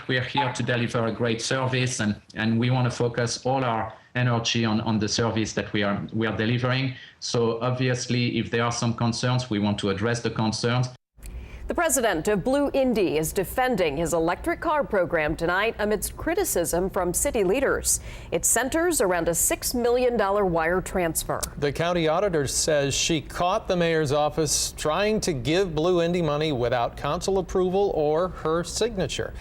We're here to deliver a great service, and we want to focus all our energy on the service that we are delivering. So obviously, if there are some concerns, we want to address the concerns. The president of blueindy is defending his electric car program tonight amidst criticism from city leaders. It centers around a $6 million wire transfer. The county auditor says she caught the mayor's office trying to give blueindy money without council approval or her signature.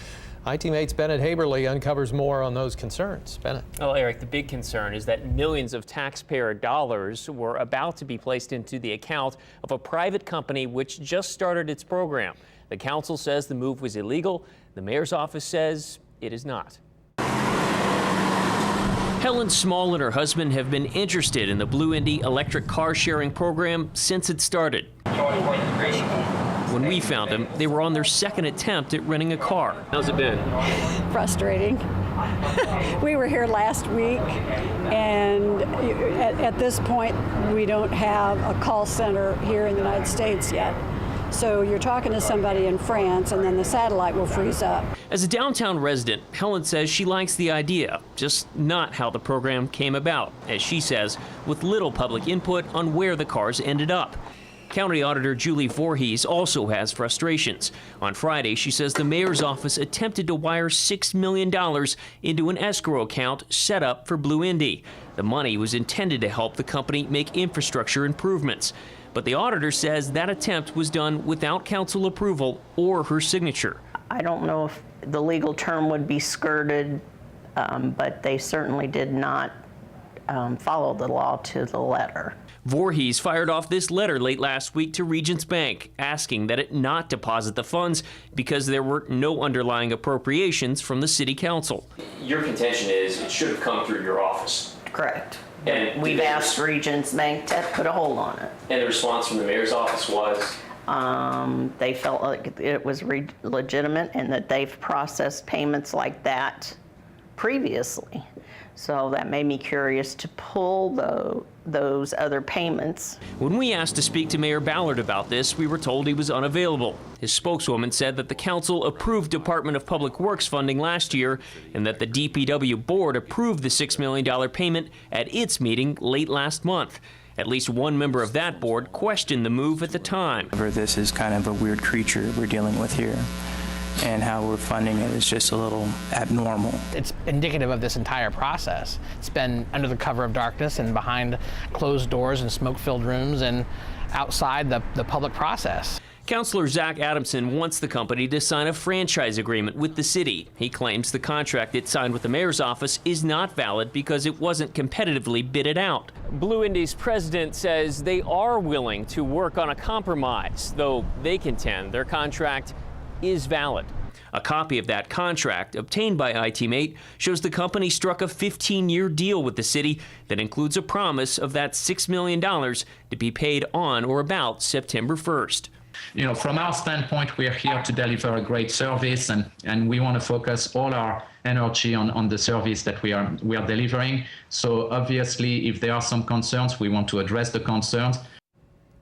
IT-Mate's Bennett Haberly uncovers more on those concerns. Bennett. Well, Eric, the big concern is that millions of taxpayer dollars were about to be placed into the account of a private company which just started its program. The council says the move was illegal. The mayor's office says it is not. Helen Small and her husband have been interested in the blueindy electric car sharing program since it started. When we found them, they were on their second attempt at renting a car. How's it been? Frustrating. We were here last week, and at this point, we don't have a call center here in the United States yet. So you're talking to somebody in France, and then the satellite will freeze up. As a downtown resident, Helen says she likes the idea, just not how the program came about, as she says, with little public input on where the cars ended up. County Auditor Julie Voorhees also has frustrations. On Friday, she says the mayor's office attempted to wire $6 million into an escrow account set up for blueindy. The money was intended to help the company make infrastructure improvements. But the auditor says that attempt was done without council approval or her signature. I don't know if the legal term would be skirted, but they certainly did not follow the law to the letter. Voorhees fired off this letter late last week to Regents Bank, asking that it not deposit the funds because there were no underlying appropriations from the city council. Your contention is it should have come through your office. Correct. And we've asked Regents Bank to put a hold on it. And the response from the mayor's office was? They felt like it was legitimate and that they've processed payments like that previously. So that made me curious to pull those other payments. When we asked to speak to Mayor Ballard about this, we were told he was unavailable. His spokeswoman said that the council approved Department of Public Works funding last year and that the DPW board approved the $6 million payment at its meeting late last month. At least one member of that board questioned the move at the time. This is kind of a weird creature we're dealing with here, and how we're funding it is just a little abnormal. It's indicative of this entire process. It's been under the cover of darkness and behind closed doors and smoke-filled rooms and outside the public process. Councilor Zach Adamson wants the company to sign a franchise agreement with the city. He claims the contract it signed with the mayor's office is not valid because it wasn't competitively bidded out. blueindy's president says they are willing to work on a compromise, though they contend their contract is valid. A copy of that contract, obtained by IT-Mate, shows the company struck a 15-year deal with the city that includes a promise of that $6 million to be paid on or about September 1st. You know, from our standpoint, we're here to deliver a great service, and we want to focus all our energy on the service that we are delivering. So obviously, if there are some concerns, we want to address the concerns.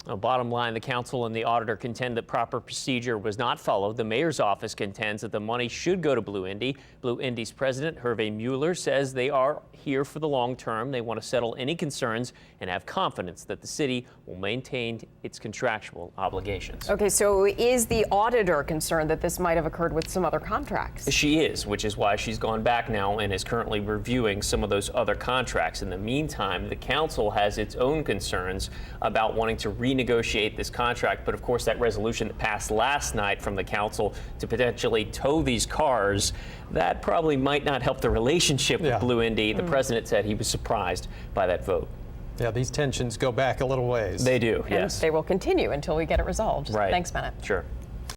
Bottom line, the council and the auditor contend that proper procedure was not followed. The mayor's office contends that the money should go to blueindy. blueindy's president, Hervé Mueller, says they are here for the long term. They want to settle any concerns and have confidence that the city will maintain its contractual obligations. Okay, so is the auditor concerned that this might have occurred with some other contracts? She is, which is why she's gone back now and is currently reviewing some of those other contracts. In the meantime, the council has its own concerns about wanting to renegotiate this contract, but of course that resolution that passed last night from the council to potentially tow these cars, that probably might not help the relationship with blueindy. The president said he was surprised by that vote. Yeah, these tensions go back a little ways. They do, And yes. they will continue until we get it resolved. Right. Thanks, Bennett. Sure.